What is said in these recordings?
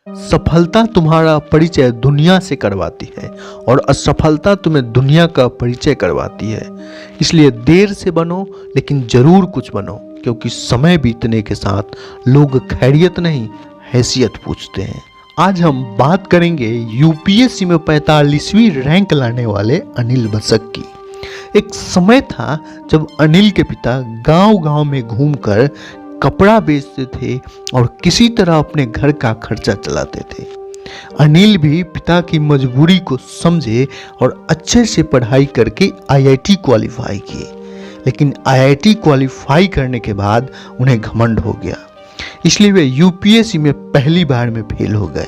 सफलता तुम्हारा परिचय दुनिया से करवाती है और असफलता तुम्हें दुनिया का परिचय करवाती है। इसलिए देर से बनो लेकिन जरूर कुछ बनो, क्योंकि समय बीतने के साथ लोग खैरियत नहीं हैसियत पूछते हैं। आज हम बात करेंगे यूपीएससी में 45वीं रैंक लाने वाले अनिल बसक की। एक समय था जब अनिल के पिता गांव-गांव में घूमकर कपड़ा बेचते थे और किसी तरह अपने घर का खर्चा चलाते थे। अनिल भी पिता की मजबूरी को समझे और अच्छे से पढ़ाई करके आईआईटी क्वालिफाई किए। लेकिन आईआईटी क्वालिफाई करने के बाद उन्हें घमंड हो गया, इसलिए वे यूपीएससी में पहली बार में फेल हो गए।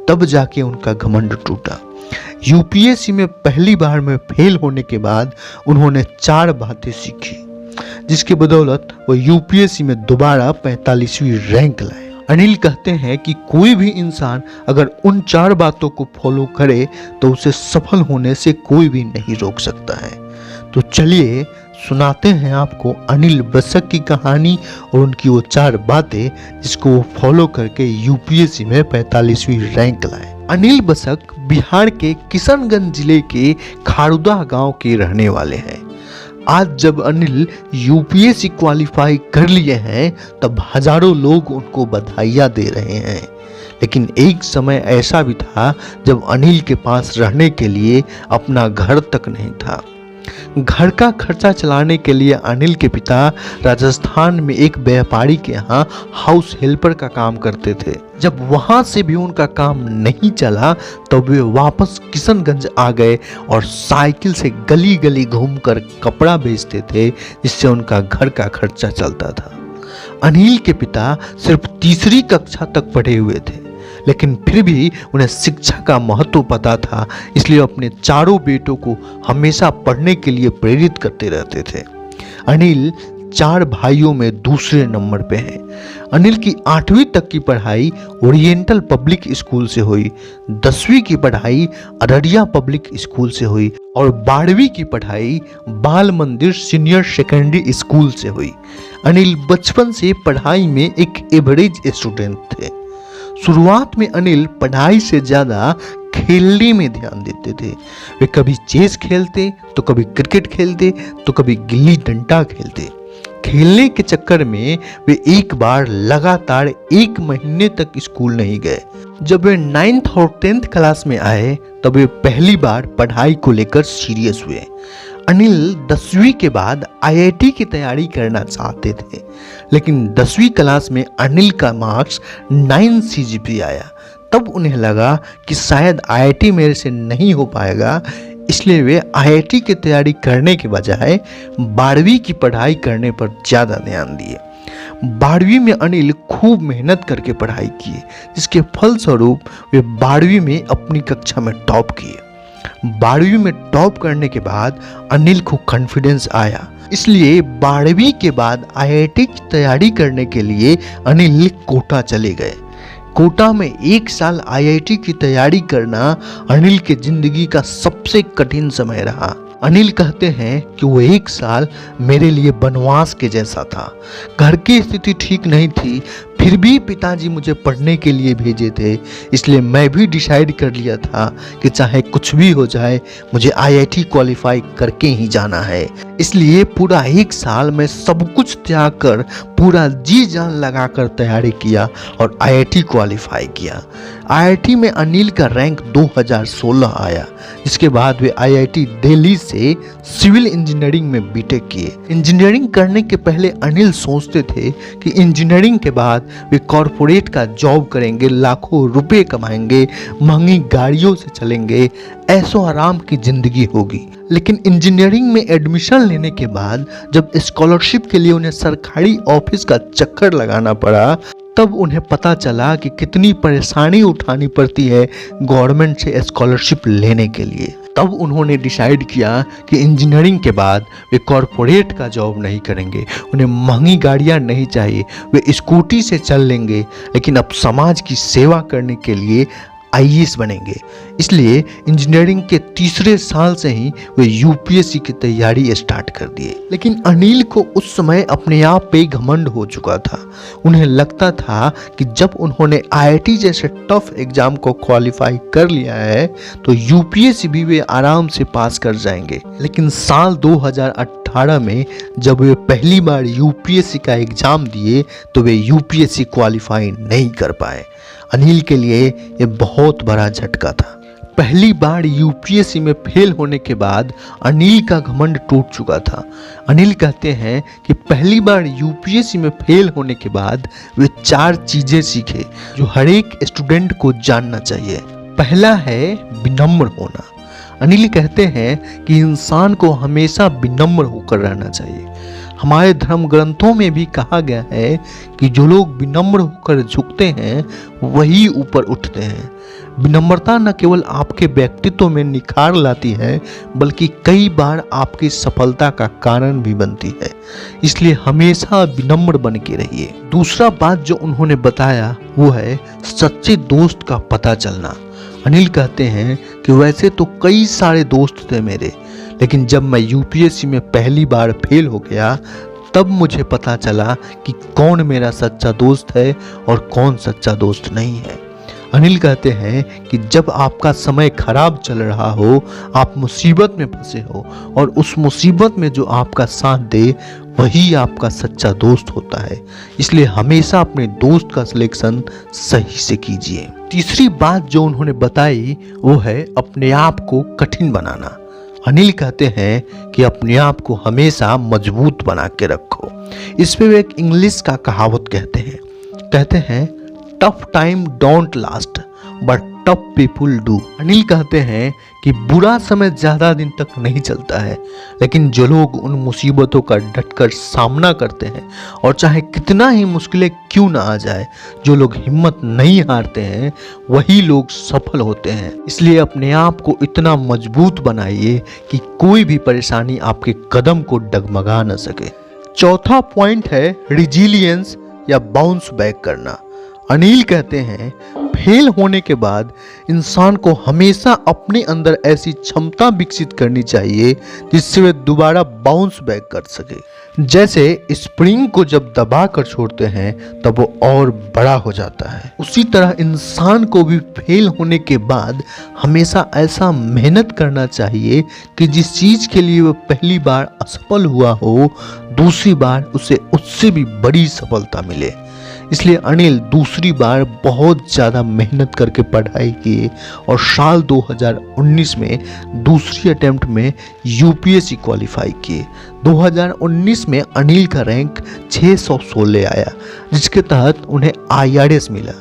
तब जाके उनका घमंड टूटा। यूपीएससी में पहली बार में फेल होने के बाद उन्होंने 4 बातें सीखी, जिसकी बदौलत वो यूपीएससी में दोबारा 45वीं रैंक लाए। अनिल कहते हैं कि कोई भी इंसान अगर उन 4 बातों को फॉलो करे तो उसे सफल होने से कोई भी नहीं रोक सकता है। तो चलिए सुनाते हैं आपको अनिल बसक की कहानी और उनकी वो 4 बातें जिसको वो फॉलो करके यूपीएससी में 45वीं रैंक लाए। अनिल बसक बिहार के किशनगंज जिले के खारुदा गांव के रहने वाले हैं। आज जब अनिल यूपीएससी क्वालिफाई कर लिए हैं तब हजारों लोग उनको बधाइयाँ दे रहे हैं। लेकिन एक समय ऐसा भी था जब अनिल के पास रहने के लिए अपना घर तक नहीं था। घर का खर्चा चलाने के लिए अनिल के पिता राजस्थान में एक व्यापारी के यहाँ हाउस हेल्पर का काम करते थे। जब वहां से भी उनका काम नहीं चला तो वे वापस किशनगंज आ गए और साइकिल से गली गली घूमकर कपड़ा बेचते थे, जिससे उनका घर का खर्चा चलता था। अनिल के पिता सिर्फ 3री कक्षा तक पढ़े हुए थे, लेकिन फिर भी उन्हें शिक्षा का महत्व पता था, इसलिए अपने 4 बेटों को हमेशा पढ़ने के लिए प्रेरित करते रहते थे। अनिल 4 भाइयों में दूसरे नंबर पे हैं। अनिल की 8वीं तक की पढ़ाई ओरिएंटल पब्लिक स्कूल से हुई, 10वीं की पढ़ाई अररिया पब्लिक स्कूल से हुई और 12वीं की पढ़ाई बाल मंदिर सीनियर सेकेंडरी स्कूल से हुई। अनिल बचपन से पढ़ाई में एक एवरेज स्टूडेंट थे। शुरुआत में अनिल पढ़ाई से ज्यादा खेलने में ध्यान देते थे। वे कभी चेस खेलते तो कभी क्रिकेट खेलते तो कभी गिल्ली डंडा खेलते। खेलने के चक्कर में वे एक बार लगातार 1 महीने तक स्कूल नहीं गए। जब वे 9th और 10th क्लास में आए तब वे पहली बार पढ़ाई को लेकर सीरियस हुए। अनिल 10वीं के बाद आईआईटी की तैयारी करना चाहते थे, लेकिन 10वीं क्लास में अनिल का मार्क्स 9 CGPA आया। तब उन्हें लगा कि शायद आईआईटी मेरे से नहीं हो पाएगा, इसलिए वे आईआईटी की तैयारी करने के बजाय 12वीं की पढ़ाई करने पर ज़्यादा ध्यान दिए। 12वीं में अनिल खूब मेहनत करके पढ़ाई किए, जिसके फलस्वरूप वे 12वीं में अपनी कक्षा में टॉप किए। 12वीं में टॉप करने के बाद अनिल को कॉन्फिडेंस आया, इसलिए 12वीं के बाद आईआईटी की तैयारी करने के लिए अनिल कोटा चले गए। कोटा में 1 साल आईआईटी की तैयारी करना अनिल के जिंदगी का सबसे कठिन समय रहा। अनिल कहते हैं कि वो 1 साल मेरे लिए वनवास के जैसा था। घर की स्थिति ठीक नहीं थी, फिर भी पिताजी मुझे पढ़ने के लिए भेजे थे, इसलिए मैं भी डिसाइड कर लिया था कि चाहे कुछ भी हो जाए मुझे आईआईटी क्वालिफाई करके ही जाना है। इसलिए पूरा 1 साल मैं सब कुछ त्याग कर पूरा जी जान लगाकर तैयारी किया और आईआईटी क्वालिफाई किया। आईआईटी में अनिल का रैंक 2016 आया, जिसके बाद वे आईआईटी दिल्ली से सिविल इंजीनियरिंग में बीटेक किए। इंजीनियरिंग करने के पहले अनिल सोचते थे कि इंजीनियरिंग के बाद वे कॉरपोरेट का जॉब करेंगे, लाखों रुपए कमाएंगे, महंगी गाड़ियों से चलेंगे, ऐशो आराम की जिंदगी होगी। लेकिन इंजीनियरिंग में एडमिशन लेने के बाद जब स्कॉलरशिप के लिए उन्हें सरकारी ऑफिस का चक्कर लगाना पड़ा, तब उन्हें पता चला कि कितनी परेशानी उठानी पड़ती है गवर्नमेंट से स्कॉलरशिप लेने के लिए। तब उन्होंने डिसाइड किया कि इंजीनियरिंग के बाद वे कॉरपोरेट का जॉब नहीं करेंगे, उन्हें महंगी गाड़ियां नहीं चाहिए, वे स्कूटी से चल लेंगे, लेकिन अब समाज की सेवा करने के लिए आईएएस बनेंगे। इसलिए इंजीनियरिंग के तीसरे साल से ही वे यूपीएससी की तैयारी स्टार्ट कर दिए। लेकिन अनिल को उस समय अपने आप पे घमंड हो चुका था। उन्हें लगता था कि जब उन्होंने आईआईटी जैसे टफ एग्जाम को क्वालिफाई कर लिया है तो यूपीएससी भी वे आराम से पास कर जाएंगे। लेकिन साल 2018 में जब वे पहली बार यूपीएससी का एग्जाम दिए तो वे यूपीएससी क्वालिफाई नहीं कर पाए। अनिल के लिए ये बहुत बड़ा झटका था। पहली बार यूपीएससी में फेल होने के बाद अनिल का घमंड टूट चुका था। अनिल कहते हैं कि पहली बार यूपीएससी में फेल होने के बाद वे 4 चीजें सीखे जो हर एक स्टूडेंट को जानना चाहिए। पहला है विनम्र होना। अनिल कहते हैं कि इंसान को हमेशा विनम्र होकर रहना चाहिए। हमारे धर्म ग्रंथों में भी कहा गया है कि जो लोग विनम्र होकर झुकते हैं वही ऊपर उठते हैं। विनम्रता न केवल आपके व्यक्तित्व में निखार लाती है बल्कि कई बार आपकी सफलता का कारण भी बनती है। इसलिए हमेशा विनम्र बन के रहिए। दूसरा बात जो उन्होंने बताया वो है सच्चे दोस्त का पता चलना। अनिल कहते हैं कि वैसे तो कई सारे दोस्त थे मेरे, लेकिन जब मैं यूपीएससी में पहली बार फेल हो गया तब मुझे पता चला कि कौन मेरा सच्चा दोस्त है और कौन सच्चा दोस्त नहीं है। अनिल कहते हैं कि जब आपका समय खराब चल रहा हो, आप मुसीबत में फंसे हो और उस मुसीबत में जो आपका साथ दे वही आपका सच्चा दोस्त होता है। इसलिए हमेशा अपने दोस्त का सिलेक्शन सही से कीजिए। तीसरी बात जो उन्होंने बताई वो है अपने आप को कठिन बनाना। अनिल कहते हैं कि अपने आप को हमेशा मजबूत बना के रखो। इस पे वे एक इंग्लिश का कहावत कहते हैं tough time don't last but tough people do. Anil कहते हैं कि बुरा समय ज्यादा दिन तक नहीं चलता है, लेकिन जो लोग उन मुसीबतों का डटकर सामना करते हैं और चाहे कितना ही मुश्किलें क्यों ना आ जाए, जो लोग हिम्मत नहीं हारते हैं वही लोग सफल होते हैं। इसलिए अपने आप को इतना मजबूत बनाइए कि कोई भी परेशानी आपके कदम को डगमगा न सके। चौथा पॉइंट है रिजिलियंस या बाउंस बैक करना। अनिल कहते हैं फेल होने के बाद इंसान को हमेशा अपने अंदर ऐसी क्षमता विकसित करनी चाहिए जिससे वे दोबारा बाउंस बैक कर सके। जैसे स्प्रिंग को जब दबा कर छोड़ते हैं तब वो और बड़ा हो जाता है, उसी तरह इंसान को भी फेल होने के बाद हमेशा ऐसा मेहनत करना चाहिए कि जिस चीज के लिए वो पहली बार असफल हुआ हो दूसरी बार उसे उससे भी बड़ी सफलता मिले। इसलिए अनिल दूसरी बार बहुत ज़्यादा मेहनत करके पढ़ाई की और साल 2019 में दूसरी अटेम्प्ट में यूपीएससी क्वालिफाई किए। 2019 में अनिल का रैंक 616 आया, जिसके तहत उन्हें आईआरएस मिला।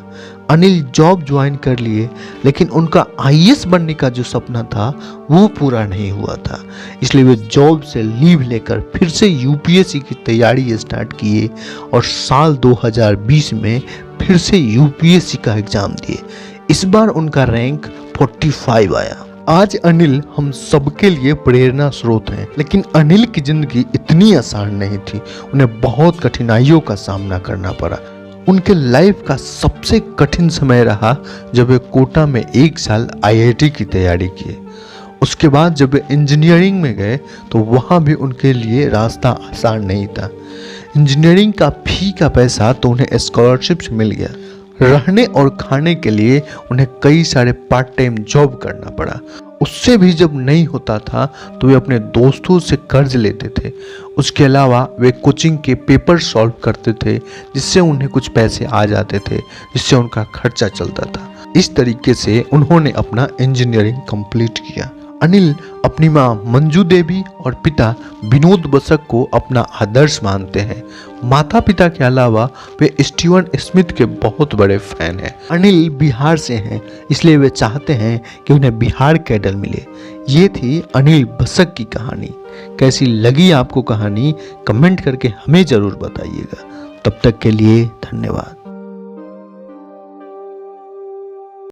अनिल जॉब ज्वाइन कर लिए, लेकिन उनका आईएएस बनने का जो सपना था वो पूरा नहीं हुआ था। इसलिए वे जॉब से लीव लेकर फिर से यूपीएससी की तैयारी स्टार्ट किए और साल 2020 में फिर से यूपीएससी का एग्जाम दिए। इस बार उनका रैंक 45 आया। आज अनिल हम सबके लिए प्रेरणा स्रोत हैं, लेकिन अनिल की जिंदगी इतनी आसान नहीं थी। उन्हें बहुत कठिनाइयों का सामना करना पड़ा। उनके लाइफ का सबसे कठिन समय रहा जब वे कोटा में 1 साल आईआईटी की तैयारी किए। उसके बाद जब वे इंजीनियरिंग में गए तो वहाँ भी उनके लिए रास्ता आसान नहीं था। इंजीनियरिंग का फी का पैसा तो उन्हें स्कॉलरशिप से मिल गया, रहने और खाने के लिए उन्हें कई सारे पार्ट टाइम जॉब करना पड़ा। उससे भी जब नहीं होता था तो वे अपने दोस्तों से कर्ज लेते थे। उसके अलावा वे कोचिंग के पेपर सॉल्व करते थे, जिससे उन्हें कुछ पैसे आ जाते थे, जिससे उनका खर्चा चलता था। इस तरीके से उन्होंने अपना इंजीनियरिंग कंप्लीट किया। अनिल अपनी माँ मंजू देवी और पिता विनोद बसक को अपना आदर्श मानते हैं। माता पिता के अलावा वे स्टीवन स्मिथ के बहुत बड़े फैन हैं। अनिल बिहार से हैं, इसलिए वे चाहते हैं कि उन्हें बिहार कैडर मिले। ये थी अनिल बसक की कहानी। कैसी लगी आपको कहानी कमेंट करके हमें ज़रूर बताइएगा। तब तक के लिए धन्यवाद।